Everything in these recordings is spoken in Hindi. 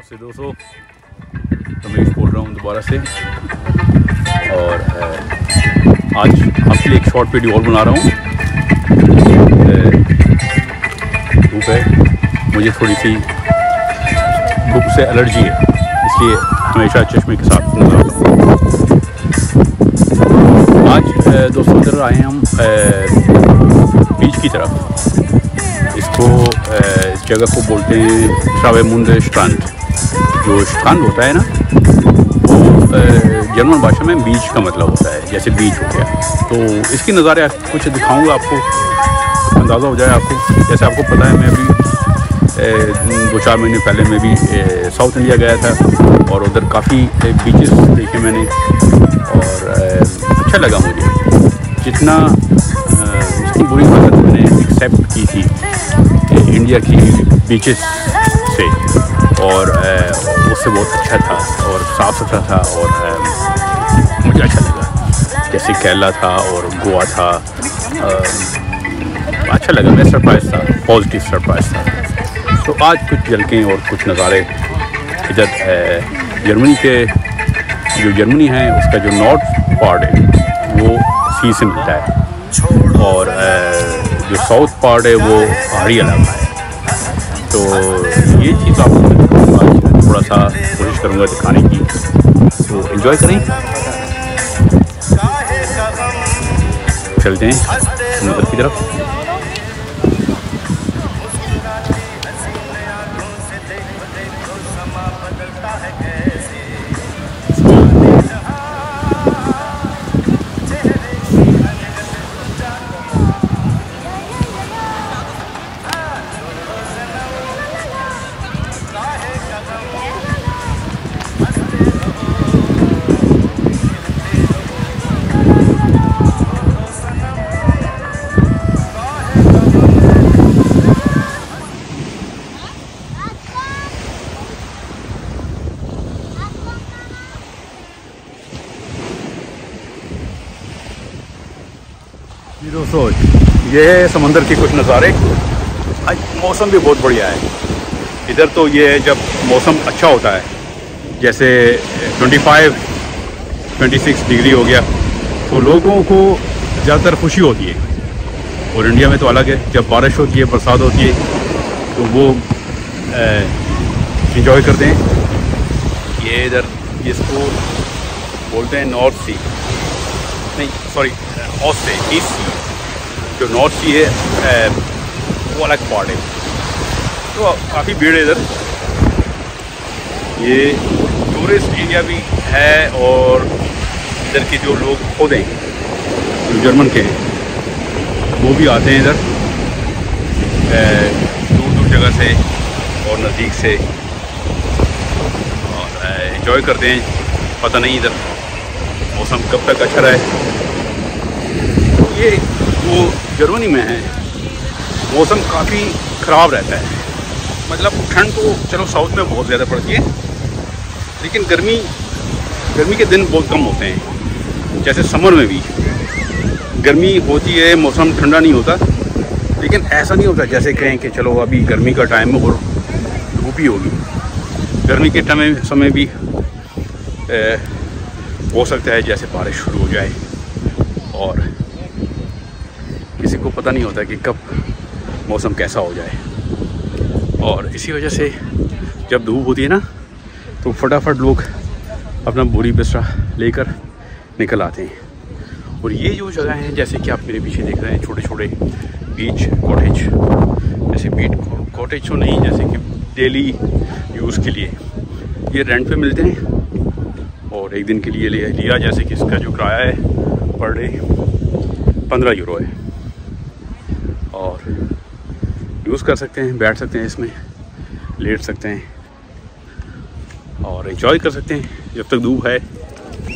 नमस्ते दोस्तों, रमेश बोल रहा हूँ दोबारा से। और आज आपके लिए एक शॉर्ट वीडियो और बना रहा हूँ। धूप है, मुझे थोड़ी सी धूप से एलर्जी है, इसलिए हमेशा चश्मे के साथ नजर आता हूँ। आज दोस्तों इधर आए हम बीच की तरफ। इसको इस जगह को बोलते हैं ट्रावेमुंडे स्ट्रांड। जो स्ट्रांड होता है ना, वो जर्मन भाषा में बीच का मतलब होता है, जैसे बीच हो गया। तो इसकी नज़ारे कुछ दिखाऊंगा आपको, अंदाज़ा हो जाए आपको। जैसे आपको पता है, मैं अभी 2-4 महीने पहले मैं भी साउथ इंडिया गया था और उधर काफ़ी बीचेस देखे मैंने और अच्छा लगा मुझे। जितना जितनी बुरी हालत मैंने एक्सेप्ट की थी इंडिया की बीचेस से, और उससे बहुत अच्छा था और साफ़ सुथरा था और मुझे अच्छा लगा। जैसे केरला था और गोवा था, अच्छा लगा। मैं सरप्राइज़ था, पॉजिटिव सरप्राइज़ था। तो आज कुछ झलकें और कुछ नज़ारे इधर जर्मनी के, जो जर्मनी है उसका जो नॉर्थ पार्ट है वो सी से मिलता है और जो साउथ पार्ट है वो पहाड़ी इलाका है। तो ये चीज़ आपको थोड़ा सा कोशिश करूँगा दिखाने की, तो एंजॉय करें। चलते हैं समुद्र की तरफ। दोस्तों, ये है समंदर के कुछ नज़ारे। आज मौसम भी बहुत बढ़िया है इधर। तो ये जब मौसम अच्छा होता है, जैसे 25-26 डिग्री हो गया, तो लोगों को ज़्यादातर खुशी होती है। और इंडिया में तो अलग है, जब बारिश होती है, बरसात होती है, तो वो इंजॉय करते हैं। ये इधर इसको बोलते हैं नॉर्थ सी, नहीं सॉरी ऑस्ट से ईस्ट सी। जो नॉर्थ सी है वो अलग पार्ट है। तो काफ़ी भीड़ है इधर। ये टूरिस्ट एरिया भी है और इधर के जो लोग खुद हैं, जो जर्मन के हैं, वो भी आते हैं इधर दूर दूर जगह से और नज़दीक से, और एंजॉय करते हैं। पता नहीं इधर मौसम कब तक अच्छा रहे। ये वो जर्मनी में है, मौसम काफ़ी ख़राब रहता है। मतलब ठंड तो चलो साउथ में बहुत ज़्यादा पड़ती है, लेकिन गर्मी के दिन बहुत कम होते हैं। जैसे समर में भी गर्मी होती है, मौसम ठंडा नहीं होता, लेकिन ऐसा नहीं होता जैसे कहें कि चलो अभी गर्मी का टाइम है और धूप ही होगी। गर्मी के समय भी हो सकता है जैसे बारिश शुरू हो जाए, और किसी को पता नहीं होता कि कब मौसम कैसा हो जाए। और इसी वजह से जब धूप होती है ना, तो फटाफट लोग अपना बोरी बिस्तरा लेकर निकल आते हैं। और ये जो जगह हैं, जैसे कि आप मेरे पीछे देख रहे हैं, छोटे छोटे बीच कॉटेज, जैसे बीच कॉटेज तो नहीं, जैसे कि डेली यूज़ के लिए ये रेंट पे मिलते हैं और एक दिन के लिए लिया। जैसे कि इसका जो किराया है पर डे 15 यूरो है और यूज़ कर सकते हैं, बैठ सकते हैं इसमें, लेट सकते हैं और एंजॉय कर सकते हैं जब तक धूप है।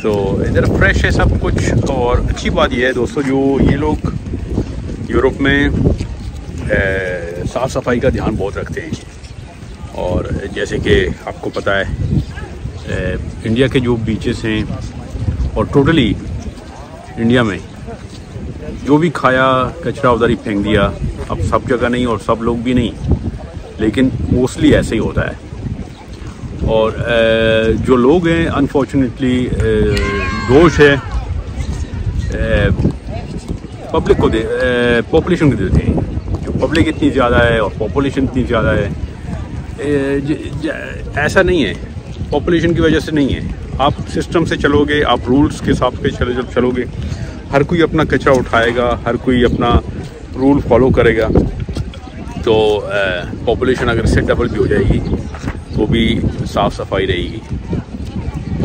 तो इधर फ्रेश है सब कुछ। और अच्छी बात यह है दोस्तों, जो ये लोग यूरोप में साफ़ सफाई का ध्यान बहुत रखते हैं। और जैसे कि आपको पता है इंडिया के जो बीचेस हैं, और टोटली इंडिया में जो भी खाया कचरा उधर ही फेंक दिया। अब सब जगह नहीं और सब लोग भी नहीं, लेकिन मोस्टली ऐसे ही होता है। और जो लोग हैं अनफॉर्चुनेटली दोष है पब्लिक को पॉपुलेशन को देते हैं। जो पब्लिक इतनी ज़्यादा है और पॉपुलेशन इतनी ज़्यादा है, ऐसा नहीं है, पॉपुलेशन की वजह से नहीं है। आप सिस्टम से चलोगे, आप रूल्स के हिसाब से जब चलोगे, हर कोई अपना कचरा उठाएगा, हर कोई अपना रूल फॉलो करेगा, तो पॉपुलेशन अगर इससे डबल भी हो जाएगी तो भी साफ़ सफाई रहेगी।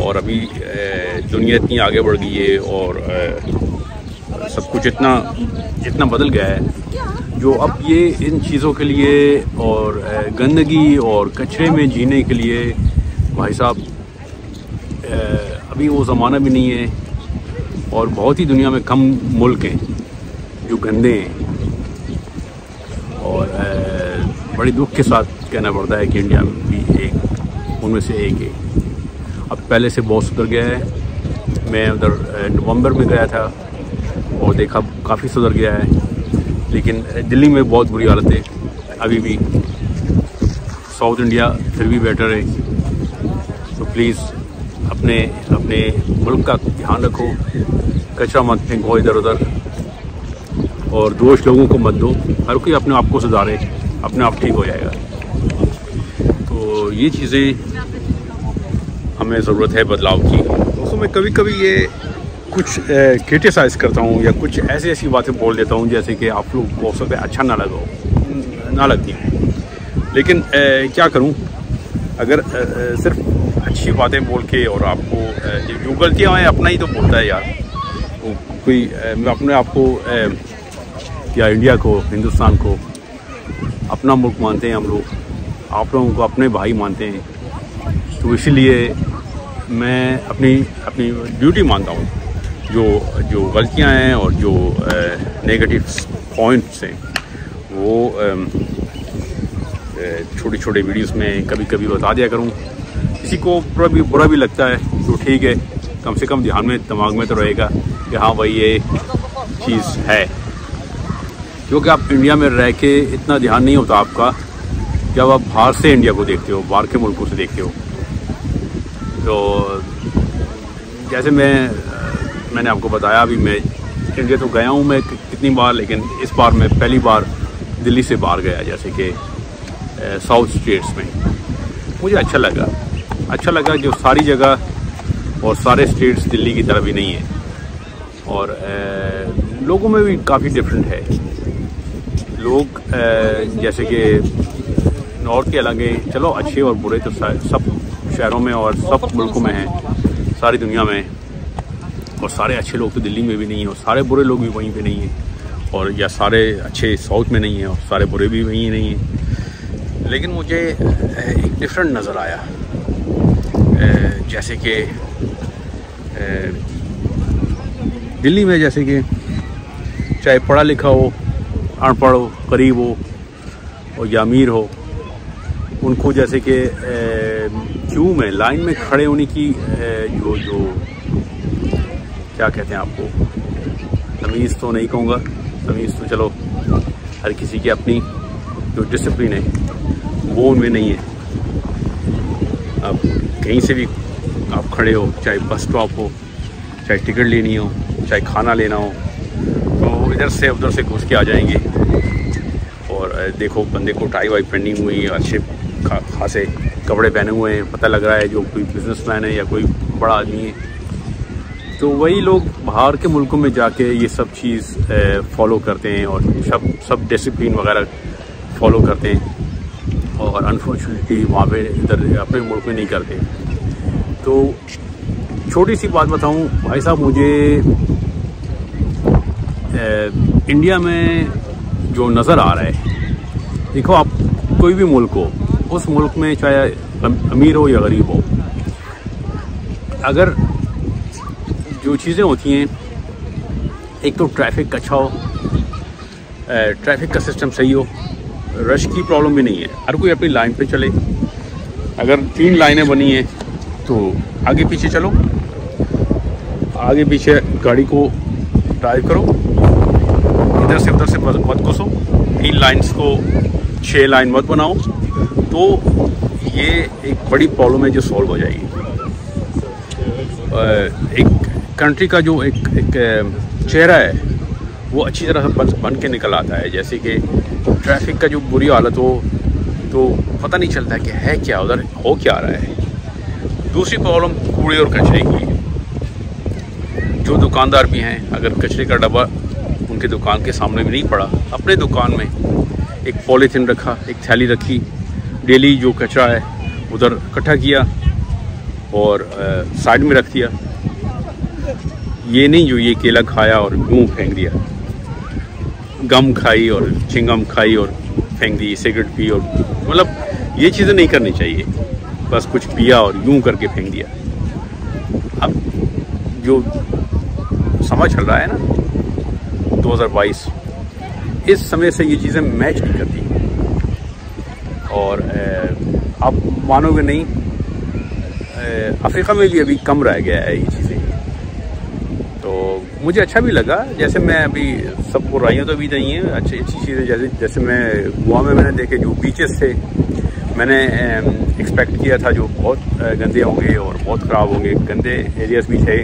और अभी दुनिया इतनी आगे बढ़ गई है और सब कुछ इतना बदल गया है, जो अब ये इन चीज़ों के लिए और गंदगी और कचरे में जीने के लिए भाई साहब अभी वो ज़माना भी नहीं है। और बहुत ही दुनिया में कम मुल्क हैं जो गंदे हैं, और बड़ी दुख के साथ कहना पड़ता है कि इंडिया में भी एक उनमें से एक है। अब पहले से बहुत सुधर गया है। मैं उधर नवंबर में गया था और देखा काफ़ी सुधर गया है, लेकिन दिल्ली में बहुत बुरी हालत है अभी भी। साउथ इंडिया फिर भी बेटर है। तो प्लीज़ अपने मुल्क का ध्यान रखो, कचरा मत फेंको इधर उधर, और दोष लोगों को मत दो। हर कोई अपने आप को सुधारे, अपने आप ठीक हो जाएगा। तो ये चीज़ें हमें ज़रूरत है बदलाव की। दोस्तों मैं कभी कभी ये कुछ क्रिटिसाइज़ करता हूँ या कुछ ऐसी बातें बोल देता हूँ जैसे कि आप लोग को हो सकता है अच्छा ना लगती हैं, लेकिन क्या करूँ, अगर सिर्फ अच्छी बातें बोल के और आपको जो गलतियाँ हैं अपना ही तो बोलता है यार कोई। अपने आप को या इंडिया को, हिंदुस्तान को अपना मुल्क मानते हैं हम लोग, आप लोगों को अपने भाई मानते हैं। तो इसीलिए मैं अपनी ड्यूटी मानता हूँ, जो गलतियाँ हैं और जो नेगेटिव पॉइंट्स हैं वो छोटे छोटे वीडियोस में कभी कभी बता दिया करूँ। किसी को बुरा भी लगता है तो ठीक है, कम से कम ध्यान में दिमाग में तो रहेगा कि हाँ भाई ये चीज़ है। क्योंकि आप इंडिया में रह के इतना ध्यान नहीं होता आपका जब आप बाहर से इंडिया को देखते हो, बाहर के मुल्कों से देखते हो। तो जैसे मैंने आपको बताया, अभी मैं इंडिया तो गया हूँ मैं कितनी बार, लेकिन इस बार मैं पहली बार दिल्ली से बाहर गया, जैसे कि साउथ स्टेट्स में। मुझे अच्छा लगा जो सारी जगह और सारे स्टेट्स दिल्ली की तरह भी नहीं है, और लोगों में भी काफ़ी डिफरेंट है। लोग जैसे कि नॉर्थ के अलग हैं, चलो अच्छे और बुरे तो सब शहरों में और सब मुल्कों में हैं, सारी दुनिया में। और सारे अच्छे लोग तो दिल्ली में भी नहीं हैं, और सारे बुरे लोग भी वहीं पे नहीं हैं, और या सारे अच्छे साउथ में नहीं हैं और सारे बुरे भी वहीं नहीं हैं। लेकिन मुझे एक डिफरेंट नज़र आया, जैसे कि दिल्ली में जैसे कि चाहे पढ़ा लिखा हो, अनपढ़ हो, गरीब हो और या अमीर हो, उनको जैसे कि क्यू में लाइन में खड़े होने की जो क्या कहते हैं आपको, तमीज़ तो नहीं कहूँगा, तमीज़ तो चलो हर किसी की अपनी जो डिसिप्लिन है वो उनमें नहीं है। अब कहीं से भी आप खड़े हो, चाहे बस स्टॉप हो, चाहे टिकट लेनी हो, चाहे खाना लेना हो, तो इधर से उधर से घुस के आ जाएंगे। और देखो बंदे को टाई वाई पहनी हुई, अच्छे खासे कपड़े पहने हुए हैं, पता लग रहा है जो कोई बिजनेसमैन है या कोई बड़ा आदमी है। तो वही लोग बाहर के मुल्कों में जाके ये सब चीज़ फॉलो करते हैं और सब डिसिप्लिन वगैरह फॉलो करते हैं, और अनफॉर्चुनेटली वहाँ पे इधर अपने मुल्क में नहीं करते। तो छोटी सी बात बताऊँ भाई साहब, मुझे इंडिया में जो नज़र आ रहा है, देखो आप कोई भी मुल्क हो, उस मुल्क में चाहे अमीर हो या गरीब हो, अगर जो चीज़ें होती हैं, एक तो ट्रैफिक अच्छा हो, ट्रैफिक का सिस्टम सही हो, रश की प्रॉब्लम भी नहीं है, हर कोई अपनी लाइन पे चले। अगर 3 लाइनें बनी हैं तो आगे पीछे चलो, आगे पीछे गाड़ी को ड्राइव करो, इधर से उधर से मत घुसो, 3 लाइन्स को 6 लाइन मत बनाओ। तो ये एक बड़ी प्रॉब्लम है जो सॉल्व हो जाएगी। एक कंट्री का जो एक चेहरा है वो अच्छी तरह से बन के निकल आता है। जैसे कि ट्रैफिक का जो बुरी हालत हो तो पता नहीं चलता कि है क्या, उधर हो क्या रहा है। दूसरी प्रॉब्लम कूड़े और कचरे की। जो दुकानदार भी हैं, अगर कचरे का डब्बा उनके दुकान के सामने भी नहीं पड़ा, अपने दुकान में एक पॉलीथीन रखा, एक थैली रखी, डेली जो कचरा है उधर इकट्ठा किया और साइड में रख दिया। ये नहीं जो ये केला खाया और यूँ फेंक दिया, गम खाई और चिंगम खाई और फेंक दी, सिगरेट पी, और मतलब ये चीज़ें नहीं करनी चाहिए। बस कुछ पिया और यूँ करके फेंक दिया। अब जो समय चल रहा है ना 2022, इस समय से ये चीज़ें मैच नहीं करती। और आप मानोगे नहीं, अफ्रीका में भी अभी कम रह गया है ये चीज़ें। तो मुझे अच्छा भी लगा, जैसे मैं अभी सब बुराइयाँ तो भी नहीं हैं, अच्छी चीज़ें। जैसे मैं गोवा में मैंने देखे जो बीचेस थे, मैंने एक्सपेक्ट किया था जो बहुत गंदे होंगे और बहुत ख़राब होंगे, गंदे एरियाज भी थे,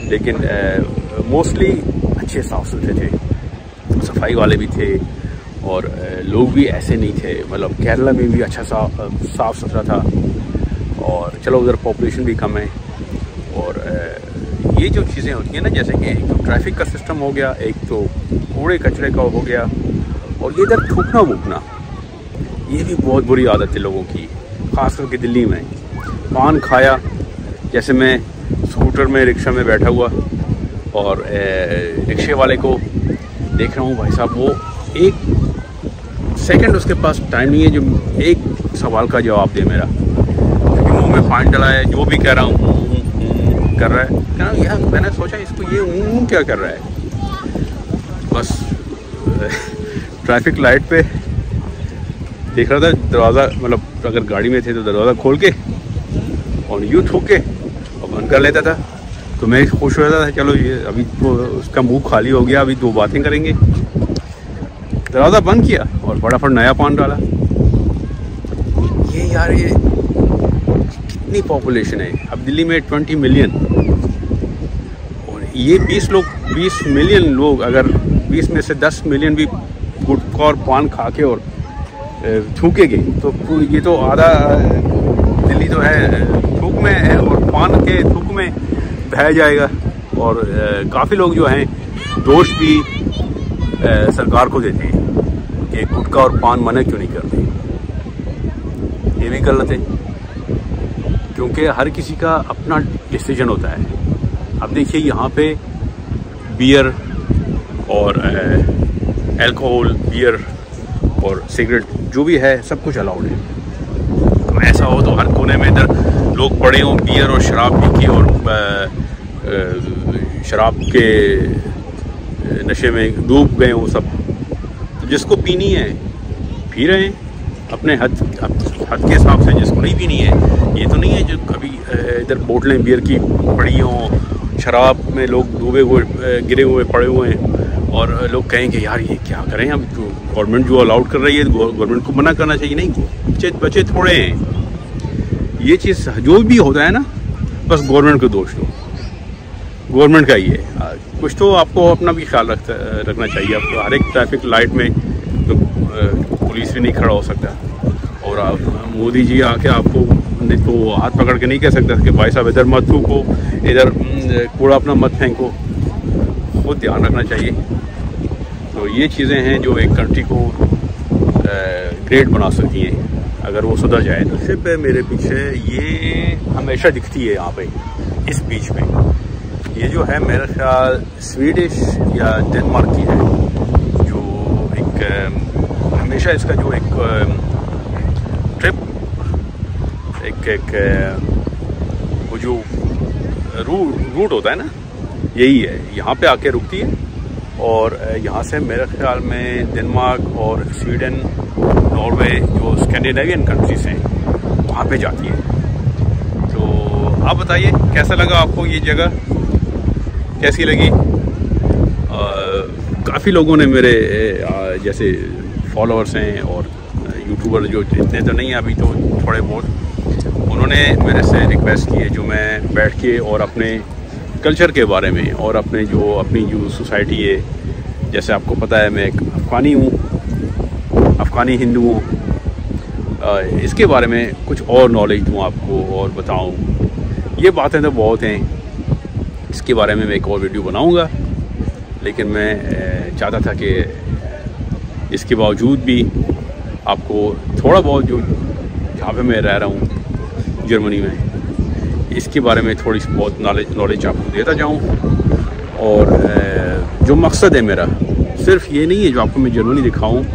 लेकिन मोस्टली अच्छे साफ़ सुथरे थे, सफाई वाले भी थे और लोग भी ऐसे नहीं थे। मतलब केरला में भी अच्छा साफ़ सुथरा था और चलो उधर पॉपुलेशन भी कम है। और ये जो चीज़ें होती हैं ना, जैसे कि एक तो ट्रैफिक का सिस्टम हो गया, एक तो कूड़े कचरे का हो गया, और ये इधर थूकना वूकना, ये भी बहुत बुरी आदत है लोगों की, ख़ास करके दिल्ली में। पान खाया, जैसे मैं स्कूटर में रिक्शा में बैठा हुआ और रिक्शे वाले को देख रहा हूँ, भाई साहब वो एक सेकंड उसके पास टाइम नहीं है जो एक सवाल का जवाब दे मेरा, क्योंकि मुँह में पानी डला है, जो भी कह रहा हूँ कर रहा है। क्या यार, मैंने सोचा इसको ये क्या कर रहा है। बस ट्रैफिक लाइट पे देख रहा था, दरवाज़ा, मतलब अगर गाड़ी में थे तो दरवाज़ा खोल के और यूँ थूक के और बंद कर लेता था। तो मैं खुश हो जाता था, चलो ये अभी तो उसका मुंह खाली हो गया, अभी दो बातें करेंगे। दरवाज़ा बंद किया और फटाफट नया पान डाला। ये यार, ये कितनी पॉपुलेशन है अब दिल्ली में, 20 मिलियन, और ये 20 मिलियन लोग, अगर 20 में से 10 मिलियन भी गुटखा और पान खा के और थूकेंगे तो ये तो आधा दिल्ली तो है थूक में है और पान के थूक में बह जाएगा। और काफ़ी लोग जो हैं दोष भी सरकार को देते हैं कि गुटखा और पान मना क्यों नहीं करते। ये भी गलत है, क्योंकि हर किसी का अपना डिसीजन होता है। अब देखिए यहाँ पे बियर और अल्कोहल, बियर और सिगरेट जो भी है सब कुछ अलाउड है। तो ऐसा हो तो हर कोने में इधर लोग पड़े हों बियर और शराब पी के और शराब के नशे में डूब गए हों सब। तो जिसको पीनी है पी रहे हैं अपने हद के हिसाब से, जिसको नहीं पीनी है। ये तो नहीं है जो कभी इधर बोतलें बियर की पड़ी हों, शराब में लोग डूबे हुए गिरे हुए पड़े हुए हैं और लोग कहेंगे यार ये क्या करें, अब तो गवर्नमेंट जो अलाउड कर रही है गवर्नमेंट को मना करना चाहिए। नहीं, बच्चे थोड़े हैं। ये चीज़ जो भी होता है ना, बस गवर्नमेंट को दोष दो, गवर्नमेंट का ही है। कुछ तो आपको अपना भी ख्याल रखना चाहिए। अब हर एक ट्रैफिक लाइट में तो पुलिस भी नहीं खड़ा हो सकता, और मोदी जी आके आपको तो हाथ पकड़ के नहीं कह सकता कि भाई साहब इधर मत थूको, इधर कूड़ा अपना मत फेंको। खुद ध्यान रखना चाहिए। तो ये चीज़ें हैं जो एक कंट्री को ग्रेट बना सकती हैं अगर वो सुधर जाए। तो शिप है मेरे पीछे, ये हमेशा दिखती है यहाँ पे इस बीच में। ये जो है मेरा ख्याल स्वीडिश या डेनमार्क की है, जो एक हमेशा इसका जो एक ट्रिप एक वो जो रूट होता है ना, यही है, यहाँ पे आके रुकती है और यहाँ से मेरे ख्याल में डेनमार्क और स्वीडन, नॉर्वे, जो स्कैंडिनेवियन कंट्रीज हैं वहाँ पे जाती है। तो आप बताइए कैसा लगा आपको, ये जगह कैसी लगी? काफ़ी लोगों ने मेरे जैसे फॉलोअर्स हैं और यूट्यूबर जो इतने तो नहीं, अभी तो थोड़े बहुत। उन्होंने मेरे से रिक्वेस्ट की है जो मैं बैठ के और अपने कल्चर के बारे में और अपनी जो सोसाइटी है, जैसे आपको पता है मैं एक अफ़गानी हूँ, अफ़गानी हिंदू हूँ, इसके बारे में कुछ और नॉलेज दूँ आपको और बताऊँ। ये बातें तो बहुत हैं, इसके बारे में मैं एक और वीडियो बनाऊँगा, लेकिन मैं चाहता था कि इसके बावजूद भी आपको थोड़ा बहुत जो जहाँ पे मैं रह रहा हूँ जर्मनी में, इसके बारे में थोड़ी सी बहुत नॉलेज आपको देता जाऊँ। और जो मकसद है मेरा सिर्फ ये नहीं है जो आपको मैं जर्मनी दिखाऊँ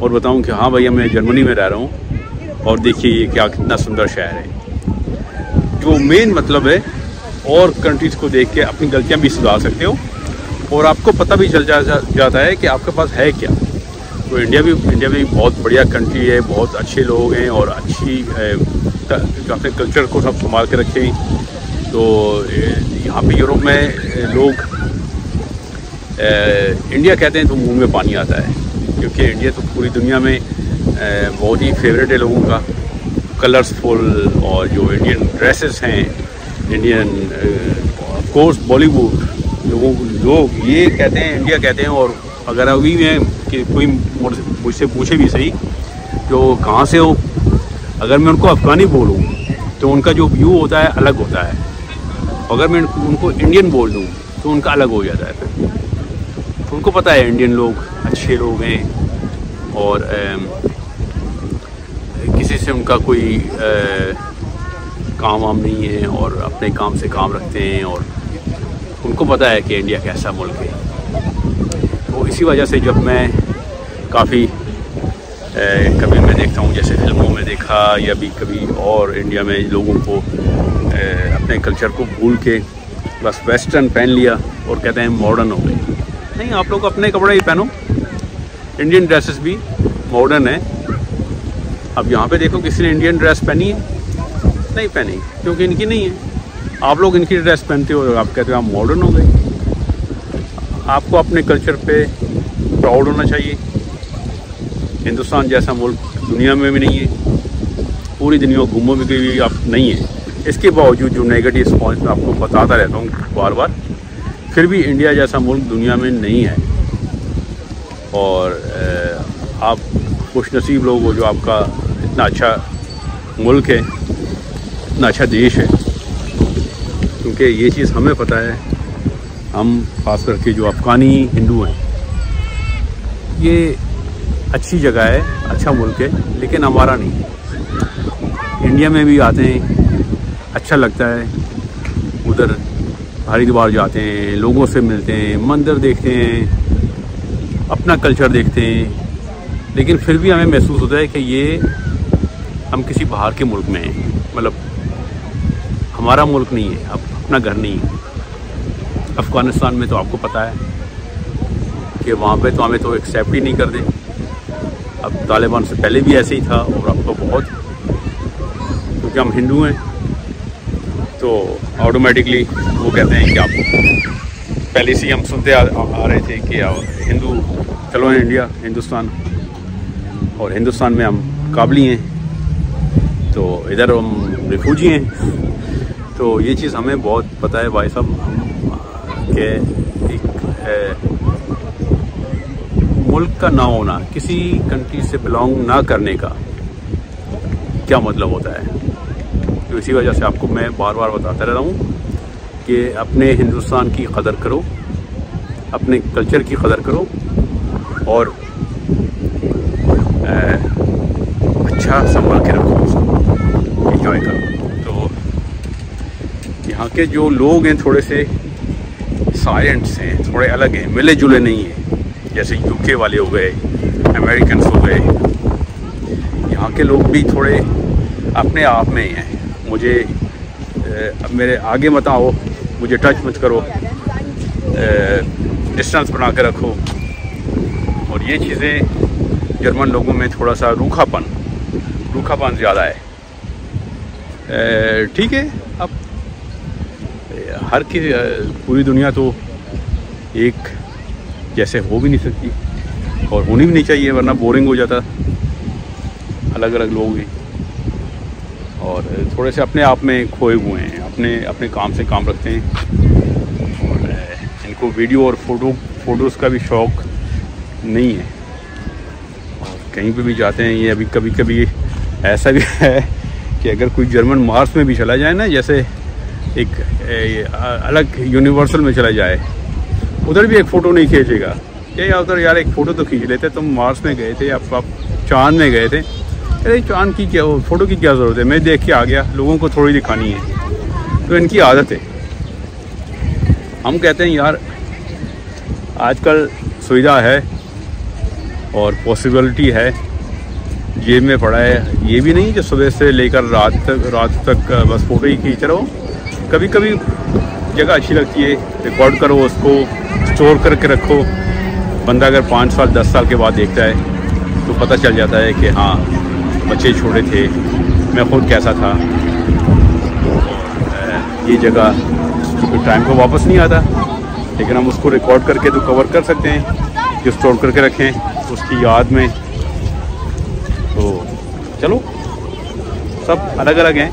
और बताऊँ कि हाँ भैया मैं जर्मनी में रह रहा हूँ और देखिए ये क्या कितना सुंदर शहर है। जो मेन मतलब है, और कंट्रीज़ को देख के अपनी गलतियाँ भी सुधार सकते हो और आपको पता भी चल जाता है कि आपके पास है क्या। तो इंडिया भी बहुत बढ़िया कंट्री है, बहुत अच्छे लोग हैं और अच्छी अपने कल्चर को सब संभाल के रखे हैं। तो यहाँ पे यूरोप में लोग इंडिया कहते हैं तो मुंह में पानी आता है, क्योंकि इंडिया तो पूरी दुनिया में बहुत ही फेवरेट है लोगों का। कलर्सफुल और जो इंडियन ड्रेसेस हैं, इंडियन ऑफ कोर्स बॉलीवुड, लोग ये कहते हैं इंडिया कहते हैं। और अगर अभी मैं कि कोई मुझसे पूछे भी सही जो कहाँ से हो, अगर मैं उनको अफ़गानी बोलूँ तो उनका जो व्यू होता है अलग होता है, अगर मैं उनको इंडियन बोल दूँ तो उनका अलग हो जाता है। फिर उनको पता है इंडियन लोग अच्छे लोग हैं और किसी से उनका कोई काम वाम नहीं है और अपने काम से काम रखते हैं और उनको पता है कि इंडिया कैसा मुल्क है। तो इसी वजह से जब मैं काफ़ी कभी मैं देखता हूँ, जैसे फिल्मों में देखा या भी कभी और इंडिया में लोगों को अपने कल्चर को भूल के बस वेस्टर्न पहन लिया और कहते हैं मॉडर्न हो गए। नहीं, आप लोग अपने कपड़े ही पहनो, इंडियन ड्रेसेस भी मॉडर्न है। अब यहाँ पे देखो किसी ने इंडियन ड्रेस पहनी है? नहीं पहनी, क्योंकि इनकी नहीं है। आप लोग इनकी ड्रेस पहनते हो, आप कहते हो आप मॉडर्न हो गए। आपको अपने कल्चर पे प्राउड होना चाहिए। हिंदुस्तान जैसा मुल्क दुनिया में भी नहीं है, पूरी दुनिया घूमो भी कभी आप नहीं है। इसके बावजूद जो नेगेटिव रिस्पॉन्स मैं आपको बताता रहता हूँ बार बार, फिर भी इंडिया जैसा मुल्क दुनिया में नहीं है। और आप खुश नसीब लोग हो जो आपका इतना अच्छा मुल्क है, इतना अच्छा देश है, क्योंकि ये चीज़ हमें पता है। हम खास करके जो अफ़गानी हिंदू हैं, ये अच्छी जगह है, अच्छा मुल्क है, लेकिन हमारा नहीं। इंडिया में भी आते हैं, अच्छा लगता है, उधर हरिद्वार जाते हैं, लोगों से मिलते हैं, मंदिर देखते हैं, अपना कल्चर देखते हैं, लेकिन फिर भी हमें महसूस होता है कि ये हम किसी बाहर के मुल्क में हैं, मतलब हमारा मुल्क नहीं है, अपना घर नहीं है। अफ़गानिस्तान में तो आपको पता है कि वहाँ पे तो हमें तो एक्सेप्ट ही नहीं कर दे। अब तालिबान से पहले भी ऐसे ही था और अब तो बहुत, क्योंकि हम हिंदू हैं तो ऑटोमेटिकली वो कहते हैं कि आप पहले से ही हम सुनते आ रहे थे कि हिंदू चलो इंडिया, हिंदुस्तान, और हिंदुस्तान में हम काबली हैं, तो इधर हम रिफ्यूजी हैं। तो ये चीज़ हमें बहुत पता है भाई साहब कि एक मुल्क का ना होना, किसी कंट्री से बिलोंग ना करने का क्या मतलब होता है। तो इसी वजह से आपको मैं बार बार बताता रहता हूँ कि अपने हिंदुस्तान की कदर करो, अपने कल्चर की कदर करो और अच्छा संभाल के रखो, उसको एंजॉय करो। तो यहाँ के जो लोग हैं थोड़े से साइलेंट्स हैं, थोड़े अलग हैं, मिले जुले नहीं हैं, जैसे यूके वाले हो गए, अमेरिकन हो गए। यहाँ के लोग भी थोड़े अपने आप में ही हैं। मुझे मेरे आगे मत आओ, मुझे टच मत करो, डिस्टेंस बना के रखो। और ये चीज़ें जर्मन लोगों में थोड़ा सा रूखापन ज़्यादा है। ठीक है, अब हर की पूरी दुनिया तो एक जैसे हो भी नहीं सकती और होनी भी नहीं चाहिए, वरना बोरिंग हो जाता, अलग अलग लोग हैं। और थोड़े से अपने आप में खोए हुए हैं, अपने अपने काम से काम रखते हैं और इनको वीडियो और फ़ोटोज़ का भी शौक़ नहीं है। और कहीं पे भी जाते हैं ये, अभी कभी कभी ऐसा भी है कि अगर कोई जर्मन मार्स में भी चला जाए ना, जैसे एक अलग यूनिवर्सल में चला जाए, उधर भी एक फ़ोटो नहीं खींचेगा। या उधर यार एक फ़ोटो तो खींच लेते, तुम मार्स में गए थे, आप चाँद में गए थे, अरे चाँद की क्या फ़ोटो की क्या ज़रूरत है, मैं देख के आ गया, लोगों को थोड़ी दिखानी है। तो इनकी आदत है। हम कहते हैं यार आजकल सुविधा है और पॉसिबिलिटी है, जेब में पड़ा है। ये भी नहीं कि सुबह से लेकर रात तक बस फ़ोटो ही खींच रहो। कभी कभी जगह अच्छी लगती है, रिकॉर्ड करो, उसको स्टोर करके रखो। बंदा अगर 5 साल 10 साल के बाद देखता है तो पता चल जाता है कि हाँ, बच्चे छोटे थे, मैं खुद कैसा था। ये जगह क्योंकि टाइम को वापस नहीं आता, लेकिन हम उसको रिकॉर्ड करके तो कवर कर सकते हैं, जो स्टोर करके रखें उसकी याद में। तो चलो, सब अलग अलग हैं।